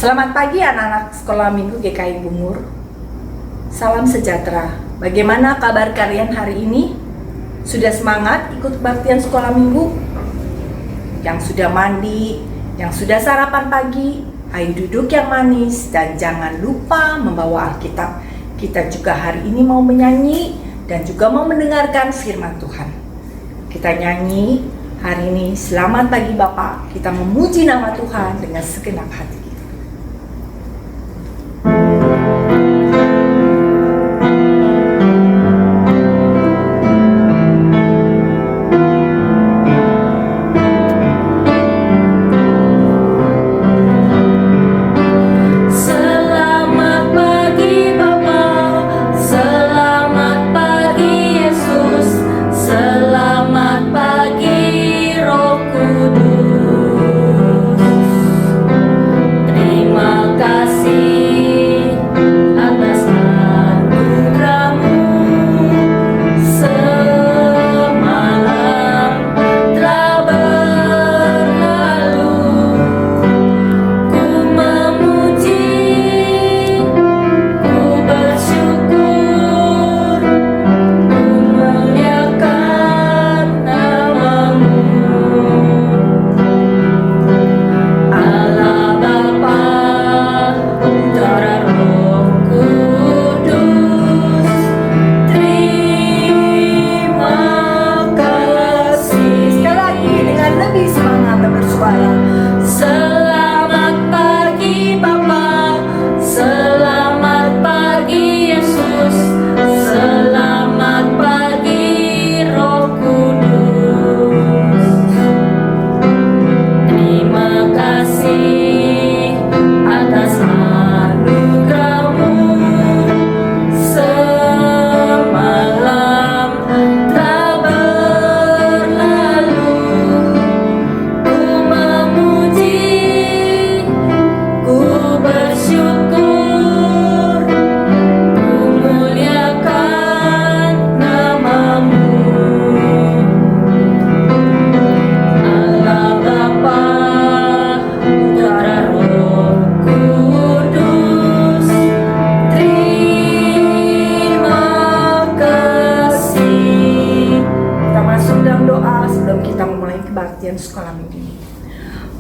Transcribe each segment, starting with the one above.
Selamat pagi anak-anak sekolah minggu GKI Bungur. Salam sejahtera. Bagaimana kabar kalian hari ini? Sudah semangat ikut kebaktian sekolah minggu? Yang sudah mandi, yang sudah sarapan pagi, ayo duduk yang manis dan jangan lupa membawa Alkitab. Kita juga hari ini mau menyanyi dan juga mau mendengarkan firman Tuhan. Kita nyanyi hari ini, selamat pagi Bapak. Kita memuji nama Tuhan dengan segenap hati. Sekolah minggu ini.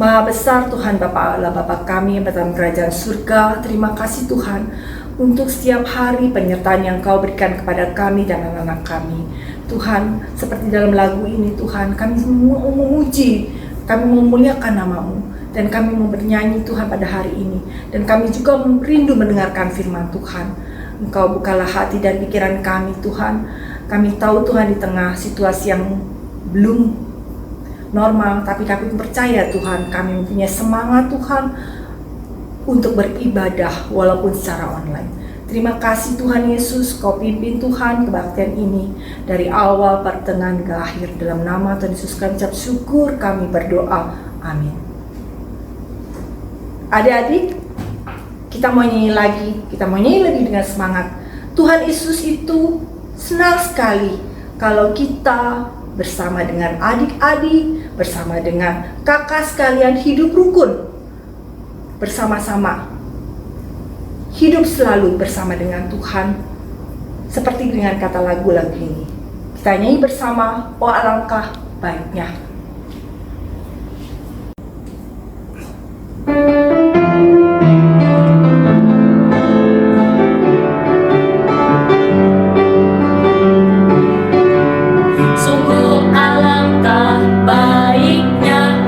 Maha besar Tuhan Bapa Allah, Bapa kami yang dalam kerajaan surga, terima kasih Tuhan untuk setiap hari penyertaan yang Kau berikan kepada kami dan anak-anak kami. Tuhan, seperti dalam lagu ini Tuhan, kami mau memuji, kami memuliakan nama-Mu, dan kami mau bernyanyi Tuhan pada hari ini, dan kami juga rindu mendengarkan firman Tuhan. Engkau bukalah hati dan pikiran kami Tuhan. Kami tahu Tuhan di tengah situasi yang belum normal, tapi kami percaya Tuhan, kami mempunyai semangat Tuhan untuk beribadah walaupun secara online. Terima kasih Tuhan Yesus, Kau pimpin Tuhan kebaktian ini dari awal, pertengahan, hingga akhir. Dalam nama Tuhan Yesus kami ucap syukur, kami berdoa. Amin. Adik-adik, kita mau nyanyi lagi, kita mau nyanyi lagi dengan semangat. Tuhan Yesus itu senang sekali kalau kita bersama dengan adik-adik, bersama dengan kakak sekalian hidup rukun bersama-sama, hidup selalu bersama dengan Tuhan, seperti dengan kata lagu-lagu ini. Kita nyanyi bersama, oh alangkah baiknya. Sungguh alangkah baiknya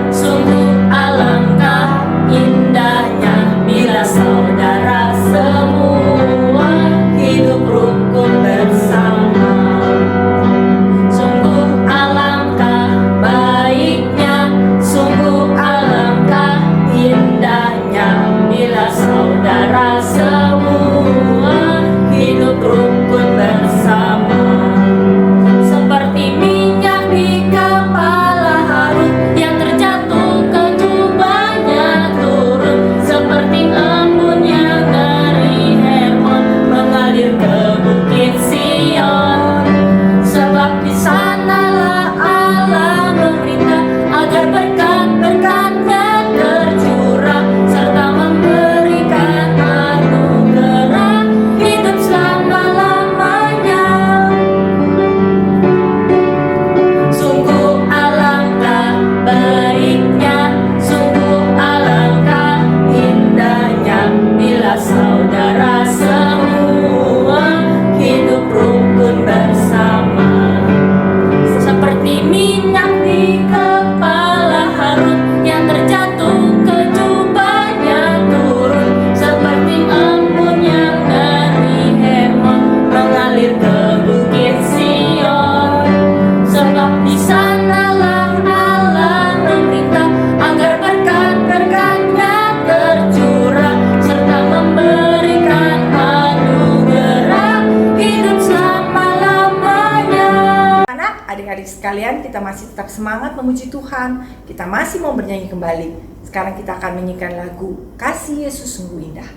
sekalian, kita masih tetap semangat memuji Tuhan. Kita masih mau bernyanyi kembali. Sekarang kita akan menyanyikan lagu Kasih Yesus Sungguh Indah.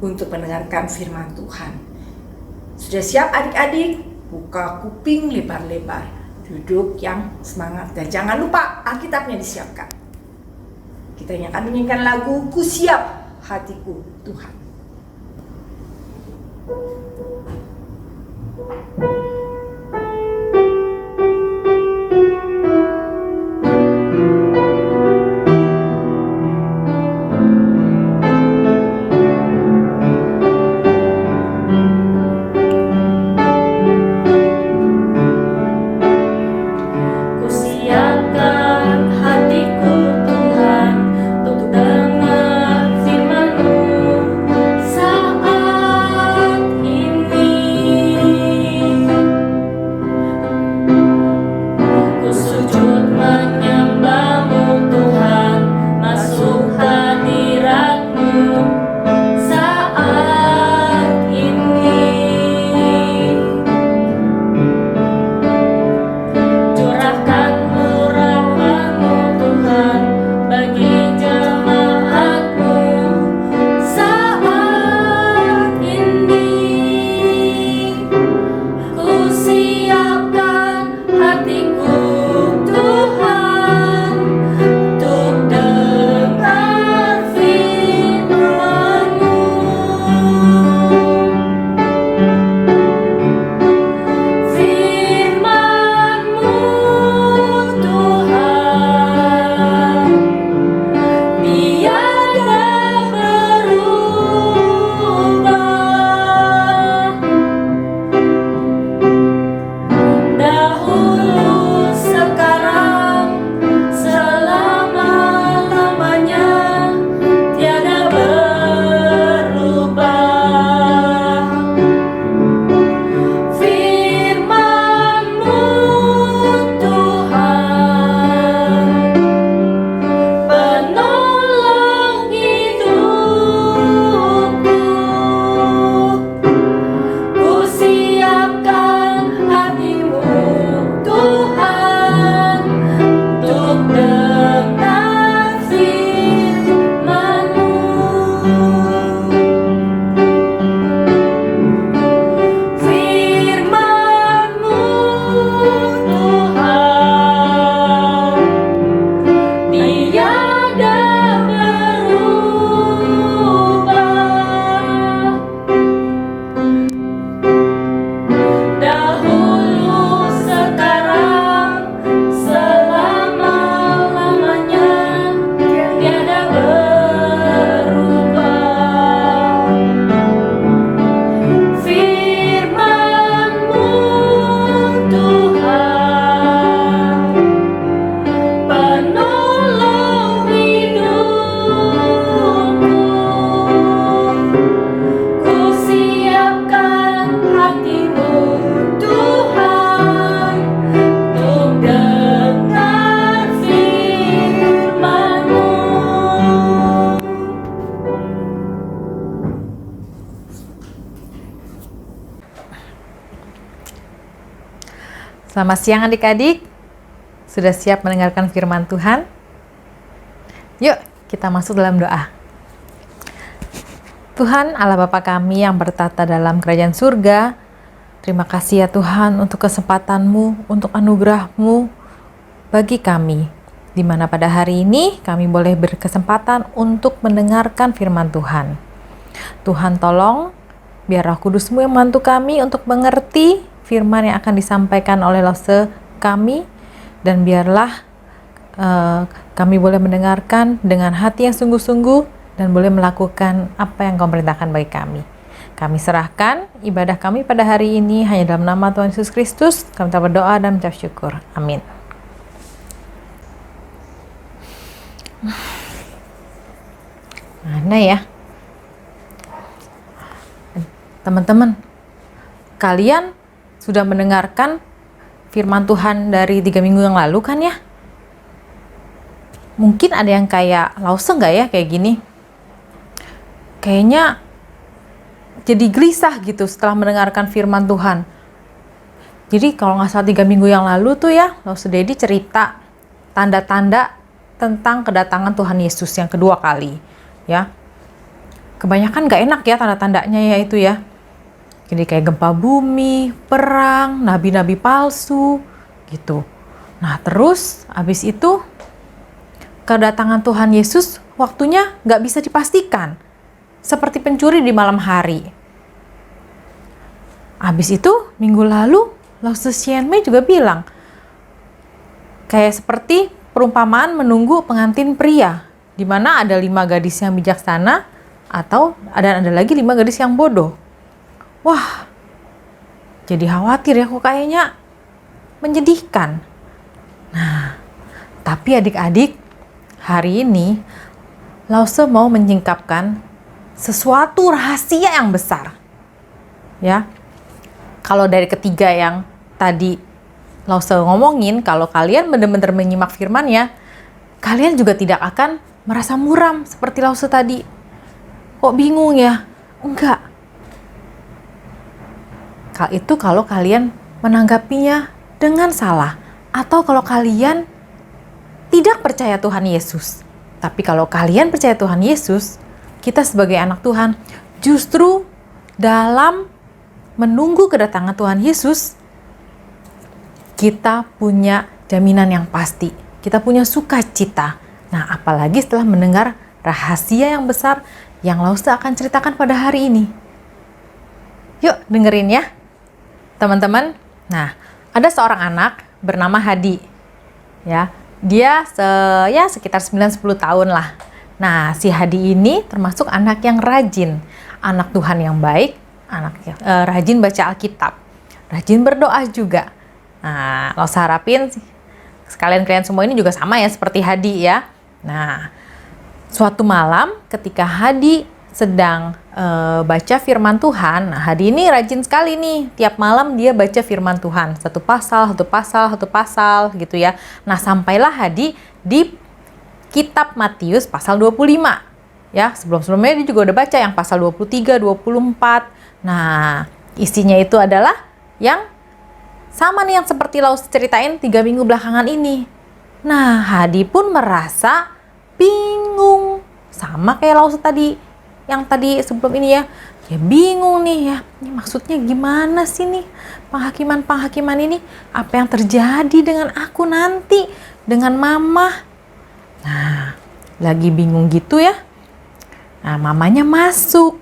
Untuk mendengarkan firman Tuhan. Sudah siap adik-adik? Buka kuping lebar-lebar, duduk yang semangat, dan jangan lupa Alkitabnya disiapkan. Kita akan menyanyikan lagu Ku Siap Hatiku Tuhan. Selamat siang adik-adik. Sudah siap mendengarkan firman Tuhan? Yuk kita masuk dalam doa. Tuhan Allah Bapa kami yang bertata dalam kerajaan surga, terima kasih ya Tuhan untuk kesempatan-Mu, untuk anugerah-Mu bagi kami, di mana pada hari ini kami boleh berkesempatan untuk mendengarkan firman Tuhan. Tuhan tolong, biar Roh Kudus-Mu yang membantu kami untuk mengerti firman yang akan disampaikan oleh Lause kami, dan biarlah kami boleh mendengarkan dengan hati yang sungguh-sungguh dan boleh melakukan apa yang Kau perintahkan bagi kami. Kami serahkan ibadah kami pada hari ini hanya dalam nama Tuhan Yesus Kristus. Kami telah berdoa dan mengucap syukur. Amin. Mana ya? Teman-teman, kalian sudah mendengarkan firman Tuhan dari 3 minggu yang lalu kan ya? Mungkin ada yang kayak Lause nggak ya kayak gini? Kayaknya jadi gelisah gitu setelah mendengarkan firman Tuhan. Jadi kalau nggak salah 3 minggu yang lalu tuh ya, Lause Dedi cerita tanda-tanda tentang kedatangan Tuhan Yesus yang kedua kali. Ya, kebanyakan nggak enak ya tanda-tandanya ya itu ya. Jadi kayak gempa bumi, perang, nabi-nabi palsu gitu. Nah terus abis itu kedatangan Tuhan Yesus waktunya nggak bisa dipastikan. Seperti pencuri di malam hari. Habis itu, minggu lalu, Lause Sienme juga bilang, kayak seperti perumpamaan menunggu pengantin pria, di mana ada 5 gadis yang bijaksana, atau ada lagi 5 gadis yang bodoh. Wah, jadi khawatir ya, kok kayaknya menyedihkan. Nah, tapi adik-adik, hari ini, Lause mau menyingkapkan sesuatu rahasia yang besar. Ya. Kalau dari ketiga yang tadi Lause ngomongin, kalau kalian benar-benar menyimak firman-Nya, kalian juga tidak akan merasa muram seperti Lause tadi. Kok bingung ya? Enggak. Itu kalau kalian menanggapinya dengan salah, atau kalau kalian tidak percaya Tuhan Yesus. Tapi kalau kalian percaya Tuhan Yesus, kita sebagai anak Tuhan justru dalam menunggu kedatangan Tuhan Yesus, kita punya jaminan yang pasti. Kita punya sukacita. Nah, apalagi setelah mendengar rahasia yang besar yang Lause akan ceritakan pada hari ini. Yuk, dengerin ya, teman-teman. Nah, ada seorang anak bernama Hadi. Ya, dia sekitar 9-10 tahun lah. Nah, si Hadi ini termasuk anak yang rajin, anak Tuhan yang baik, rajin baca Alkitab, rajin berdoa juga. Nah, Lause harapin sekalian kalian semua ini juga sama ya seperti Hadi ya. Nah, suatu malam ketika Hadi sedang baca firman Tuhan, nah, Hadi ini rajin sekali nih, tiap malam dia baca firman Tuhan, satu pasal gitu ya. Nah, sampailah Hadi di Kitab Matius pasal 25. Ya, sebelum-sebelumnya dia juga udah baca yang pasal 23, 24. Nah, isinya itu adalah yang sama nih yang seperti Lause ceritain 3 minggu belakangan ini. Nah, Hadi pun merasa bingung. Sama kayak Lause tadi, yang tadi sebelum ini ya. Ya bingung nih ya, ini maksudnya gimana sih nih penghakiman ini? Apa yang terjadi dengan aku nanti, dengan mama? Nah, lagi bingung gitu ya. Nah, mamanya masuk.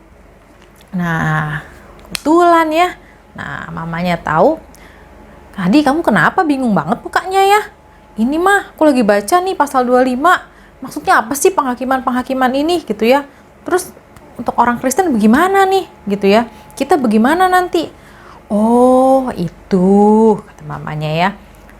Nah, kebetulan ya. Nah, mamanya tahu, Hadi kamu kenapa bingung banget mukanya ya? Ini mah aku lagi baca nih pasal 25. Maksudnya apa sih penghakiman ini gitu ya? Terus untuk orang Kristen bagaimana nih gitu ya? Kita bagaimana nanti? Oh, itu kata mamanya ya.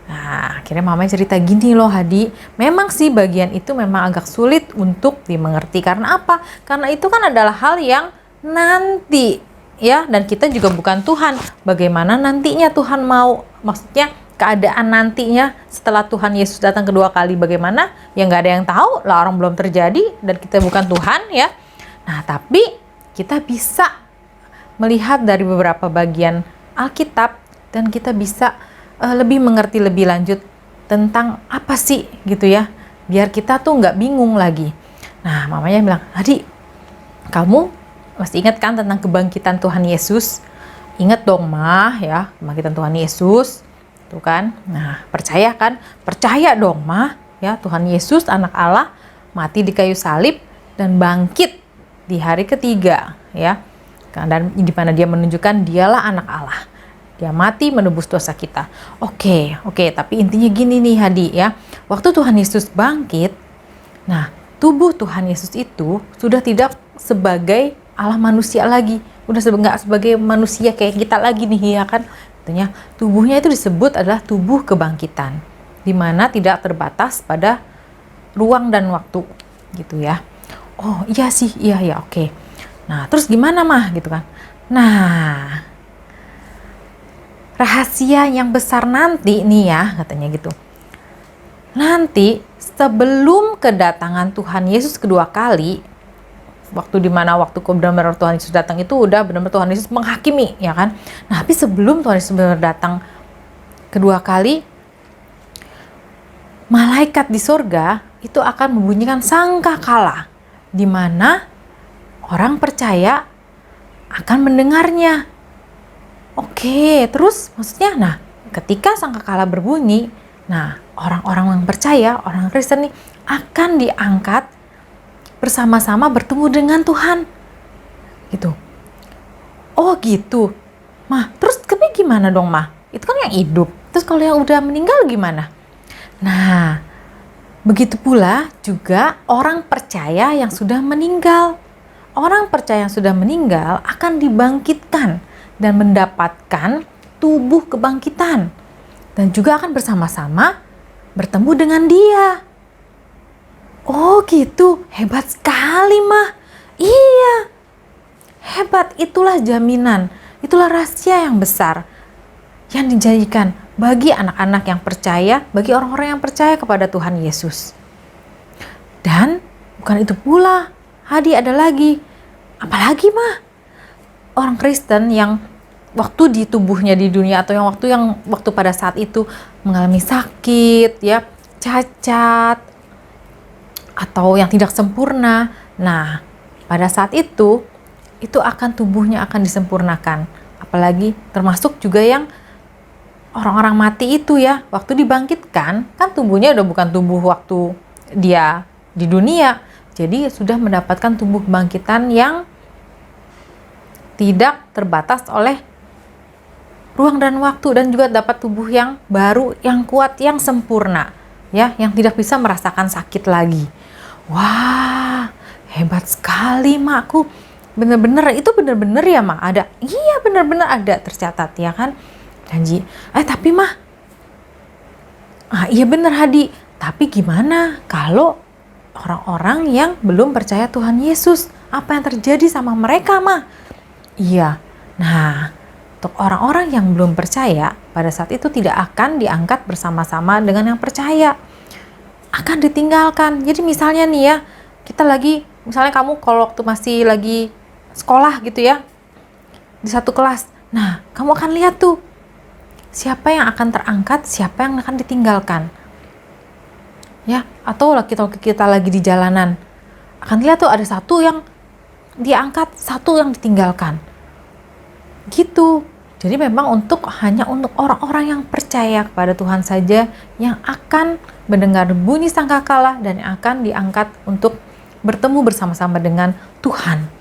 Nah, akhirnya mamanya cerita gini loh Hadi, memang sih bagian itu memang agak sulit untuk dimengerti. Karena apa? Karena itu kan adalah hal yang nanti ya, dan kita juga bukan Tuhan. Bagaimana nantinya Tuhan mau, maksudnya keadaan nantinya setelah Tuhan Yesus datang kedua kali bagaimana? Ya nggak ada yang tahu lah, orang belum terjadi dan kita bukan Tuhan ya. Nah, tapi kita bisa melihat dari beberapa bagian Alkitab dan kita bisa lebih mengerti lebih lanjut tentang apa sih gitu ya, biar kita tuh nggak bingung lagi. Nah, mamanya bilang, Hadi, kamu Masih ingat kan tentang kebangkitan Tuhan Yesus? Ingat dong mah ya, kebangkitan Tuhan Yesus. Tuh kan. Nah, percaya kan? Percaya dong mah ya, Tuhan Yesus anak Allah mati di kayu salib dan bangkit di hari ketiga ya. Dan di mana dia menunjukkan dialah anak Allah. Dia mati menebus dosa kita. Oke, tapi intinya gini nih Hadi ya. Waktu Tuhan Yesus bangkit, nah, tubuh Tuhan Yesus itu sudah tidak sebagai Allah manusia lagi, udah nggak sebagai manusia kayak kita lagi nih ya kan. Artinya tubuhnya itu disebut adalah tubuh kebangkitan, di mana tidak terbatas pada ruang dan waktu gitu ya. Oh iya sih, iya oke. Nah terus gimana mah gitu kan. Nah rahasia yang besar nanti nih ya katanya gitu. Nanti sebelum kedatangan Tuhan Yesus kedua kali, waktu dimana waktu benar-benar Tuhan Yesus datang itu udah benar-benar Tuhan Yesus menghakimi ya kan. Nah tapi sebelum Tuhan Yesus benar-benar datang kedua kali, malaikat di sorga itu akan membunyikan sangkakala, di mana orang percaya akan mendengarnya. Oke, terus maksudnya, nah ketika sangkakala berbunyi, nah orang-orang yang percaya, orang Kristen nih akan diangkat bersama-sama bertemu dengan Tuhan gitu. Oh gitu mah, terus tapi gimana dong mah, itu kan yang hidup, terus kalau yang udah meninggal gimana? Nah begitu pula juga orang percaya yang sudah meninggal. Orang percaya yang sudah meninggal akan dibangkitkan dan mendapatkan tubuh kebangkitan dan juga akan bersama-sama bertemu dengan Dia. Oh gitu, hebat sekali mah. Iya, hebat, itulah jaminan, itulah rahasia yang besar yang dijanjikan bagi anak-anak yang percaya, bagi orang-orang yang percaya kepada Tuhan Yesus. Dan bukan itu pula, Hadi ada lagi, apalagi mah orang Kristen yang waktu di tubuhnya di dunia atau yang waktu pada saat itu mengalami sakit ya, cacat, atau yang tidak sempurna. Nah, pada saat itu akan tubuhnya akan disempurnakan. Apalagi termasuk juga yang orang-orang mati itu ya, waktu dibangkitkan, kan tubuhnya udah bukan tubuh waktu dia di dunia. Jadi sudah mendapatkan tubuh kebangkitan yang tidak terbatas oleh ruang dan waktu, dan juga dapat tubuh yang baru, yang kuat, yang sempurna. Ya, yang tidak bisa merasakan sakit lagi. Wah, hebat sekali makku. Bener-bener itu bener-bener ya mak ada. Iya bener-bener ada tercatat ya kan. Janji. Tapi mah, iya bener Hadi. Tapi gimana kalau orang-orang yang belum percaya Tuhan Yesus? Apa yang terjadi sama mereka mah? Iya. Nah, untuk orang-orang yang belum percaya, pada saat itu tidak akan diangkat bersama-sama dengan yang percaya. Akan ditinggalkan. Jadi misalnya nih ya, kita lagi, misalnya kamu kalau waktu masih lagi sekolah gitu ya, di satu kelas. Nah, kamu akan lihat tuh, siapa yang akan terangkat, siapa yang akan ditinggalkan. Ya, atau kita lagi di jalanan, akan lihat tuh ada satu yang diangkat, satu yang ditinggalkan. Gitu. Jadi memang hanya untuk orang-orang yang percaya kepada Tuhan saja yang akan mendengar bunyi sangkakala dan yang akan diangkat untuk bertemu bersama-sama dengan Tuhan.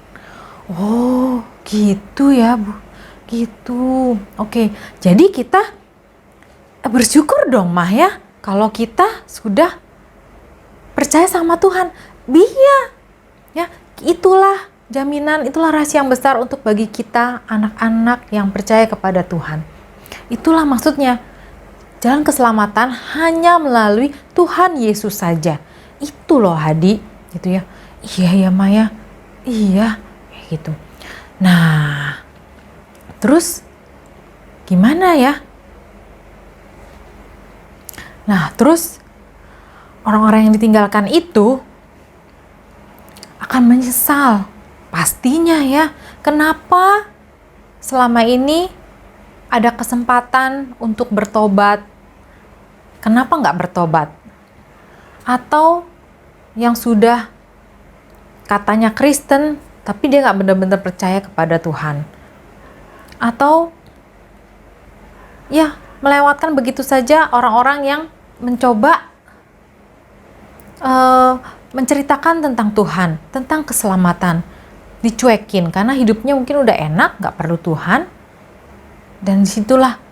Oh, gitu ya, Bu. Gitu. Oke. Jadi kita bersyukur dong, Mah ya, kalau kita sudah percaya sama Tuhan. Ya, itulah jaminan, itulah rahasia yang besar untuk bagi kita anak-anak yang percaya kepada Tuhan. Itulah maksudnya, jalan keselamatan hanya melalui Tuhan Yesus saja. Itu loh Hadi, gitu ya. Iya ya Maya, iya, gitu. Nah, terus gimana ya? Nah, terus orang-orang yang ditinggalkan itu akan menyesal. Pastinya ya, kenapa selama ini ada kesempatan untuk bertobat, kenapa nggak bertobat? Atau yang sudah katanya Kristen, tapi dia nggak benar-benar percaya kepada Tuhan. Atau ya melewatkan begitu saja orang-orang yang mencoba menceritakan tentang Tuhan, tentang keselamatan, dicuekin karena hidupnya mungkin udah enak, nggak perlu Tuhan. Dan disitulah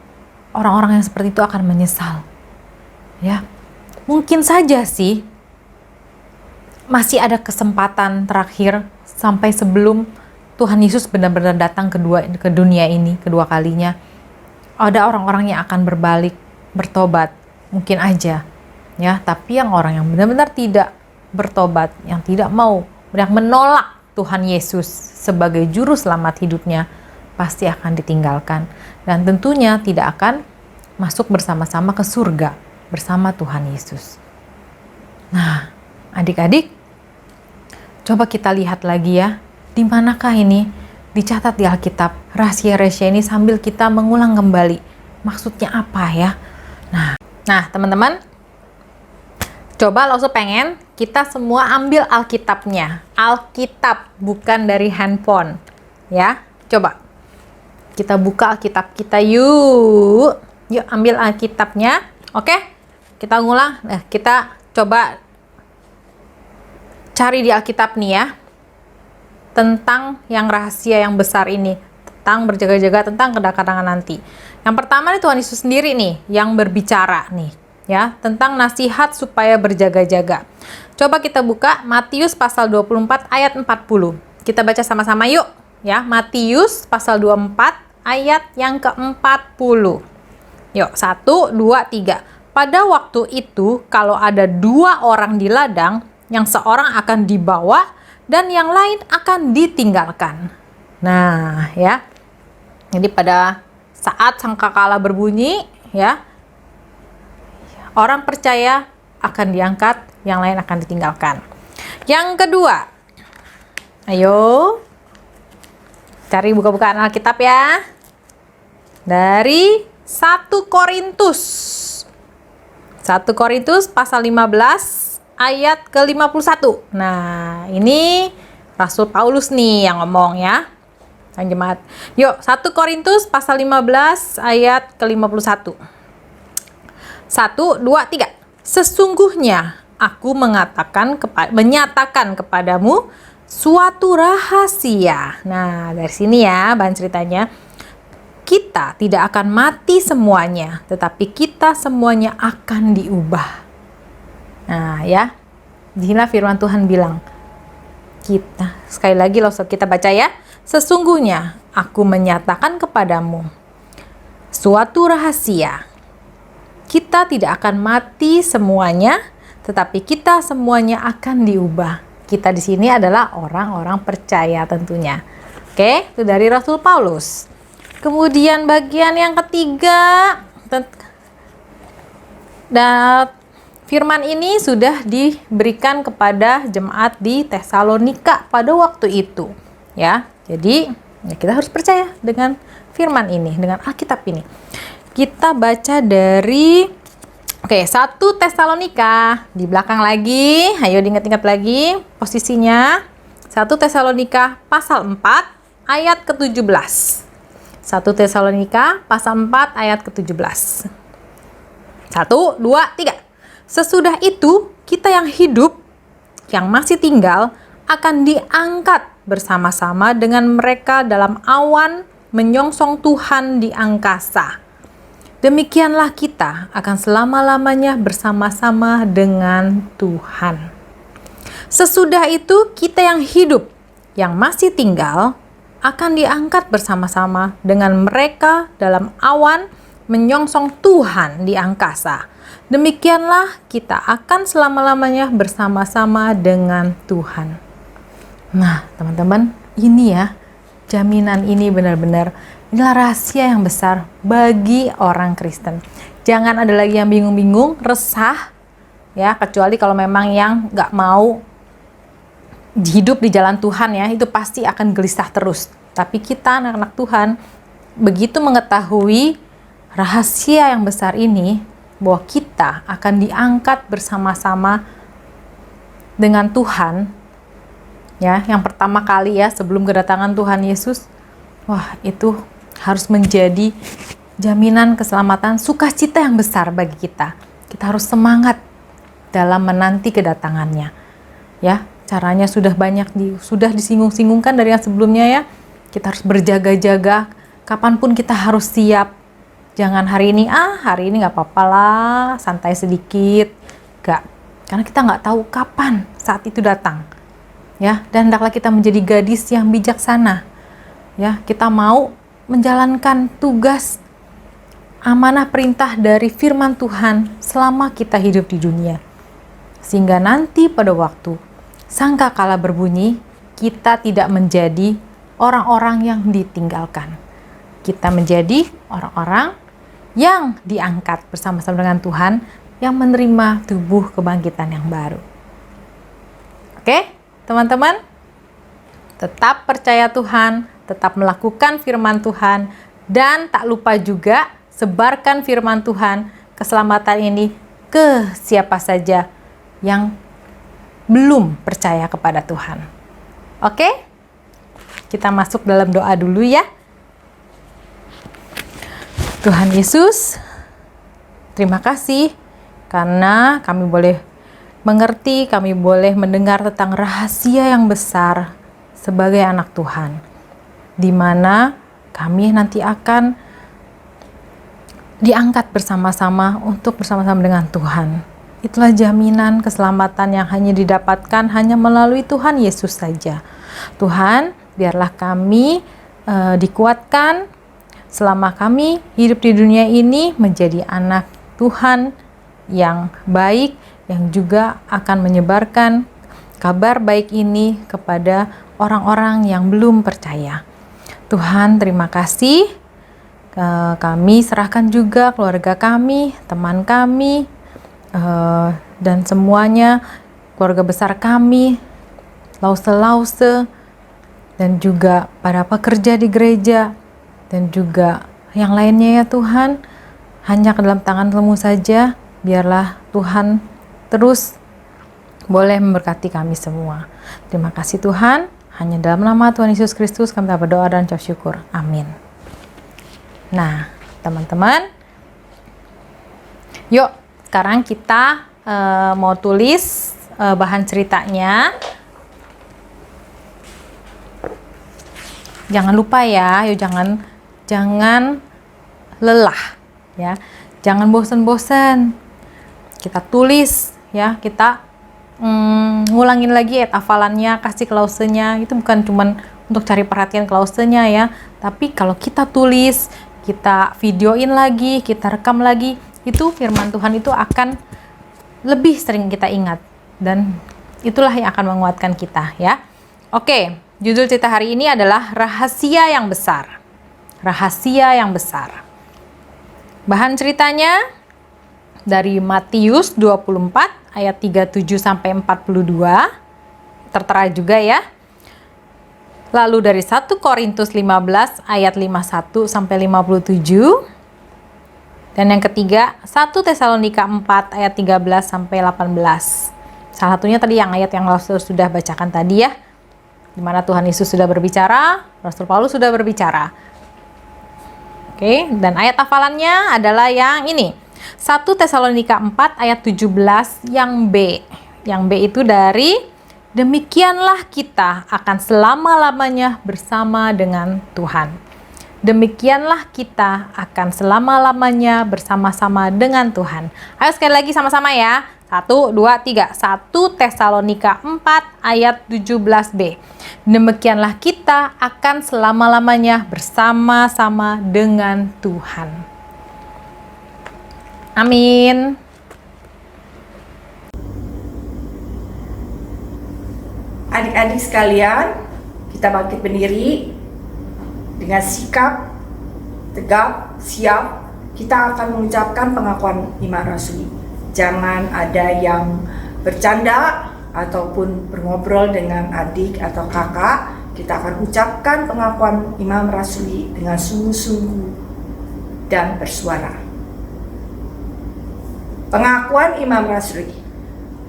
orang-orang yang seperti itu akan menyesal. Ya, mungkin saja sih masih ada kesempatan terakhir sampai sebelum Tuhan Yesus benar-benar datang ke dunia ini kedua kalinya. Ada orang-orang yang akan berbalik, bertobat, mungkin aja. Ya, tapi yang orang yang benar-benar tidak bertobat, yang tidak mau, yang menolak Tuhan Yesus sebagai juru selamat hidupnya, pasti akan ditinggalkan. Dan tentunya tidak akan masuk bersama-sama ke surga bersama Tuhan Yesus. Nah, adik-adik, coba kita lihat lagi ya, di manakah ini dicatat di Alkitab rahasia-rahasia ini sambil kita mengulang kembali. Maksudnya apa ya? Nah, teman-teman, coba Lausu pengen kita semua ambil Alkitabnya. Alkitab, bukan dari handphone. Ya, coba. Kita buka Alkitab kita yuk. Yuk ambil Alkitabnya. Oke? Kita ngulang. Nah, kita coba cari di Alkitab nih ya. Tentang yang rahasia yang besar ini. Tentang berjaga-jaga, tentang kedatangan nanti. Yang pertama nih Tuhan Yesus sendiri nih yang berbicara nih. Ya, tentang nasihat supaya berjaga-jaga. Coba kita buka Matius pasal 24 ayat 40. Kita baca sama-sama yuk. Ya, Matius pasal 24 ayat yang ke-40. Yuk, 1, 2, 3. Pada waktu itu, kalau ada 2 orang di ladang, yang seorang akan dibawa dan yang lain akan ditinggalkan. Nah, ya. Jadi pada saat sangkakala berbunyi, ya, orang percaya akan diangkat, yang lain akan ditinggalkan. Yang kedua, ayo cari buka-bukaan Alkitab ya. Dari 1 Korintus. 1 Korintus pasal 15 ayat ke-51. Nah, ini Rasul Paulus nih yang ngomong ya. Sang jemaat. Yuk, 1 Korintus pasal 15 ayat ke-51. 1, 2, 3. Sesungguhnya aku menyatakan kepadamu suatu rahasia. Nah, dari sini ya bahan ceritanya. Kita tidak akan mati semuanya, tetapi kita semuanya akan diubah. Nah, ya. Disinilah firman Tuhan bilang. Sekali lagi kita baca ya. Sesungguhnya aku menyatakan kepadamu suatu rahasia. Kita tidak akan mati semuanya, tetapi kita semuanya akan diubah. Kita di sini adalah orang-orang percaya tentunya. Oke, itu dari Rasul Paulus. Kemudian bagian yang ketiga, dan firman ini sudah diberikan kepada jemaat di Tesalonika pada waktu itu, ya. Jadi ya kita harus percaya dengan firman ini, dengan Alkitab ini. Kita baca dari 1 Tesalonika di belakang lagi. Ayo diingat-ingat lagi posisinya. 1 Tesalonika pasal 4 ayat ke-17. 1 Tesalonika pasal 4 ayat ke-17. 1, 2, 3. Sesudah itu kita yang hidup, yang masih tinggal, akan diangkat bersama-sama dengan mereka dalam awan menyongsong Tuhan di angkasa. Demikianlah kita akan selama-lamanya bersama-sama dengan Tuhan. Sesudah itu kita yang hidup, yang masih tinggal, akan diangkat bersama-sama dengan mereka dalam awan menyongsong Tuhan di angkasa. Demikianlah kita akan selama-lamanya bersama-sama dengan Tuhan. Nah, teman-teman, ini ya, jaminan ini benar-benar inilah rahasia yang besar bagi orang Kristen. Jangan ada lagi yang bingung-bingung, resah, ya, kecuali kalau memang yang nggak mau hidup di jalan Tuhan ya, itu pasti akan gelisah terus. Tapi kita anak-anak Tuhan, begitu mengetahui rahasia yang besar ini, bahwa kita akan diangkat bersama-sama dengan Tuhan, Ya, yang pertama kali ya sebelum kedatangan Tuhan Yesus, wah itu harus menjadi jaminan keselamatan, sukacita yang besar bagi kita. Kita harus semangat dalam menanti kedatangannya. Ya, caranya sudah sudah disinggung-singgungkan dari yang sebelumnya ya. Kita harus berjaga-jaga, kapanpun kita harus siap. Jangan hari ini nggak apa-apa lah, santai sedikit. Nggak, karena kita nggak tahu kapan saat itu datang. Ya, dan hendaklah kita menjadi gadis yang bijaksana. Ya, kita mau menjalankan tugas amanah perintah dari firman Tuhan selama kita hidup di dunia. Sehingga nanti pada waktu sangkakala berbunyi, kita tidak menjadi orang-orang yang ditinggalkan. Kita menjadi orang-orang yang diangkat bersama-sama dengan Tuhan, yang menerima tubuh kebangkitan yang baru. Oke? Teman-teman, tetap percaya Tuhan, tetap melakukan firman Tuhan, dan tak lupa juga sebarkan firman Tuhan, keselamatan ini ke siapa saja yang belum percaya kepada Tuhan. Oke? Kita masuk dalam doa dulu ya. Tuhan Yesus, terima kasih karena kami boleh mengerti, kami boleh mendengar tentang rahasia yang besar sebagai anak Tuhan, di mana kami nanti akan diangkat bersama-sama untuk bersama-sama dengan Tuhan. Itulah jaminan keselamatan yang hanya didapatkan hanya melalui Tuhan Yesus saja. Tuhan, biarlah kami dikuatkan selama kami hidup di dunia ini menjadi anak Tuhan yang baik, yang juga akan menyebarkan kabar baik ini kepada orang-orang yang belum percaya. Tuhan, terima kasih. Kami serahkan juga keluarga kami, teman kami, dan semuanya, keluarga besar kami, lause-lause, dan juga para pekerja di gereja, dan juga yang lainnya ya Tuhan, hanya ke dalam tangan-Mu saja. Biarlah Tuhan terus boleh memberkati kami semua. Terima kasih Tuhan, hanya dalam nama Tuhan Yesus Kristus kami berdoa dan ucap syukur. Amin. Nah, teman-teman, yuk sekarang kita mau tulis bahan ceritanya. Jangan lupa ya, yuk jangan lelah ya. Jangan bosan-bosan. Kita tulis ya, kita ngulangin lagi ayat hafalannya, kasih klausenya. Itu bukan cuman untuk cari perhatian klausenya ya, tapi kalau kita tulis, kita videoin lagi, kita rekam lagi, itu firman Tuhan itu akan lebih sering kita ingat, dan itulah yang akan menguatkan kita ya. Oke, judul cerita hari ini adalah rahasia yang besar. Rahasia yang besar. Bahan ceritanya dari Matius 24 ayat 37 sampai 42. Tertera juga ya. Lalu dari 1 Korintus 15 ayat 51 sampai 57. Dan yang ketiga 1 Tesalonika 4 ayat 13 sampai 18. Salah satunya tadi yang ayat yang Rasul sudah bacakan tadi ya, di mana Tuhan Yesus sudah berbicara, Rasul Paulus sudah berbicara. Oke, dan ayat hafalannya adalah yang ini. 1 Tesalonika 4 ayat 17 yang B. Yang B itu dari demikianlah kita akan selama-lamanya bersama dengan Tuhan. Demikianlah kita akan selama-lamanya bersama-sama dengan Tuhan. Ayo sekali lagi sama-sama ya. 1, 2, 3. 1 Tesalonika 4 ayat 17b. Demikianlah kita akan selama-lamanya bersama-sama dengan Tuhan. Amin. Adik-adik sekalian, kita bangkit berdiri dengan sikap tegap, siap. Kita akan mengucapkan pengakuan iman rasuli. Jangan ada yang bercanda ataupun berngobrol dengan adik atau kakak. Kita akan ucapkan pengakuan iman rasuli dengan sungguh-sungguh dan bersuara. Pengakuan imam rasuli.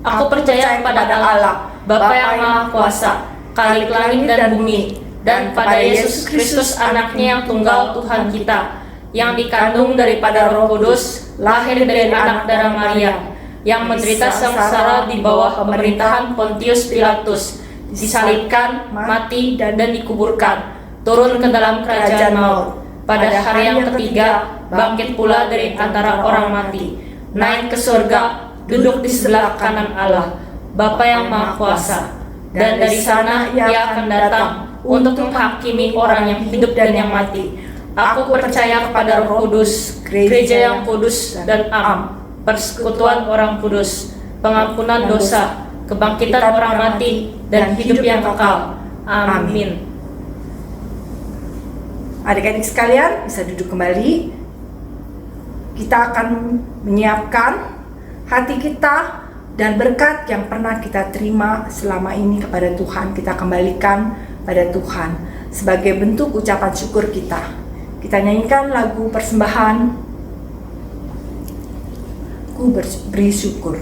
Aku percaya kepada Allah, Bapa yang Maha Kuasa, Khalik langit dan bumi, dan pada Yesus Kristus anaknya yang tunggal Tuhan kita, yang dikandung daripada Roh Kudus, lahir dari anak darah Maria, yang menderita sengsara di bawah pemerintahan Pontius Pilatus, disalibkan, mati, dan dikuburkan, turun ke dalam kerajaan maut. Pada hari yang ketiga, bangkit pula dari antara orang mati, naik ke surga, duduk di sebelah kanan Allah, Bapa yang Maha Kuasa. Dan dari sana Ia akan datang untuk menghakimi orang yang hidup dan yang mati. Aku percaya kepada Roh Kudus, gereja yang kudus dan am, persekutuan orang kudus, pengampunan dosa, kebangkitan orang mati, dan hidup yang kekal. Amin. Adik-adik sekalian, bisa duduk kembali. Kita akan menyiapkan hati kita dan berkat yang pernah kita terima selama ini kepada Tuhan. Kita kembalikan pada Tuhan sebagai bentuk ucapan syukur kita. Kita nyanyikan lagu persembahan, Ku Beri Syukur.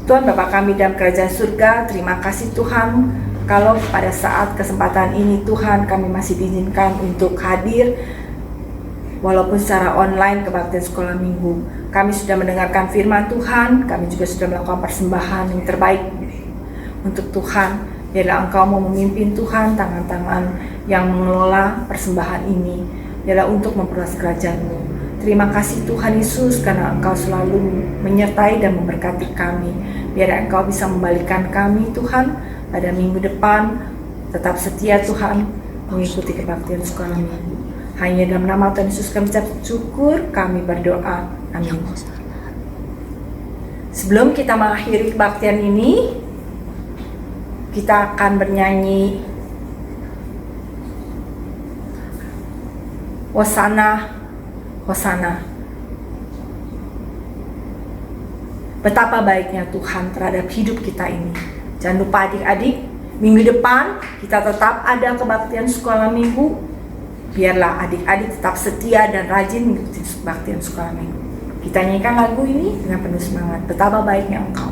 Tuhan Bapa kami dalam kerajaan surga, terima kasih Tuhan kalau pada saat kesempatan ini Tuhan kami masih diizinkan untuk hadir walaupun secara online kebaktian sekolah minggu. Kami sudah mendengarkan firman Tuhan, kami juga sudah melakukan persembahan yang terbaik untuk Tuhan. Biarlah Engkau mau memimpin Tuhan, tangan-tangan yang mengelola persembahan ini biarlah untuk memperluas kerajaan-Mu. Terima kasih Tuhan Yesus karena Engkau selalu menyertai dan memberkati kami. Biar Engkau bisa membalikan kami Tuhan pada minggu depan. Tetap setia Tuhan mengikuti kebaktian sekolah minggu. Hanya dalam nama Tuhan Yesus kami ucap syukur, kami berdoa. Amin. Sebelum kita mengakhiri kebaktian ini, kita akan bernyanyi Hosana, Hosana. Betapa baiknya Tuhan terhadap hidup kita ini. Jangan lupa adik-adik, minggu depan kita tetap ada kebaktian sekolah minggu. Biarlah adik-adik tetap setia dan rajin mengikuti kebaktian sekolah minggu. Kita nyanyikan lagu ini dengan penuh semangat. Betapa baiknya Engkau.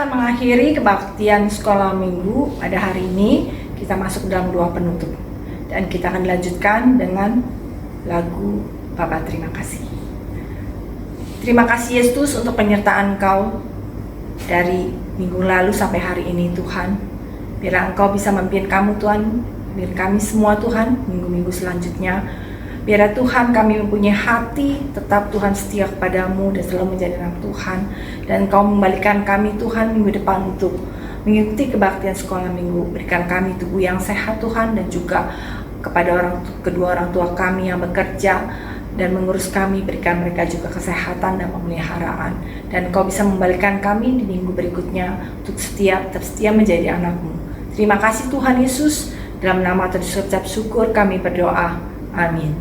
Mengakhiri kebaktian sekolah minggu pada hari ini, kita masuk dalam doa penutup dan kita akan dilanjutkan dengan lagu Bapa terima kasih. Terima kasih Yesus untuk penyertaan Engkau dari minggu lalu sampai hari ini Tuhan. Biarlah Engkau bisa memimpin kami Tuhan Biar kami semua Tuhan, minggu-minggu selanjutnya, biar Tuhan kami mempunyai hati tetap Tuhan setia kepadamu dan selalu menjadi anak Tuhan. Dan Kau membalikan kami Tuhan minggu depan untuk mengikuti kebaktian sekolah minggu. Berikan kami tubuh yang sehat Tuhan, dan juga kepada kedua orang tua kami yang bekerja dan mengurus kami, berikan mereka juga kesehatan dan pemeliharaan. Dan Kau bisa membalikan kami di minggu berikutnya untuk tetap setia menjadi anak-Mu. Terima kasih Tuhan Yesus. Dalam nama Tuhan Yesus ucap syukur kami berdoa. Amin.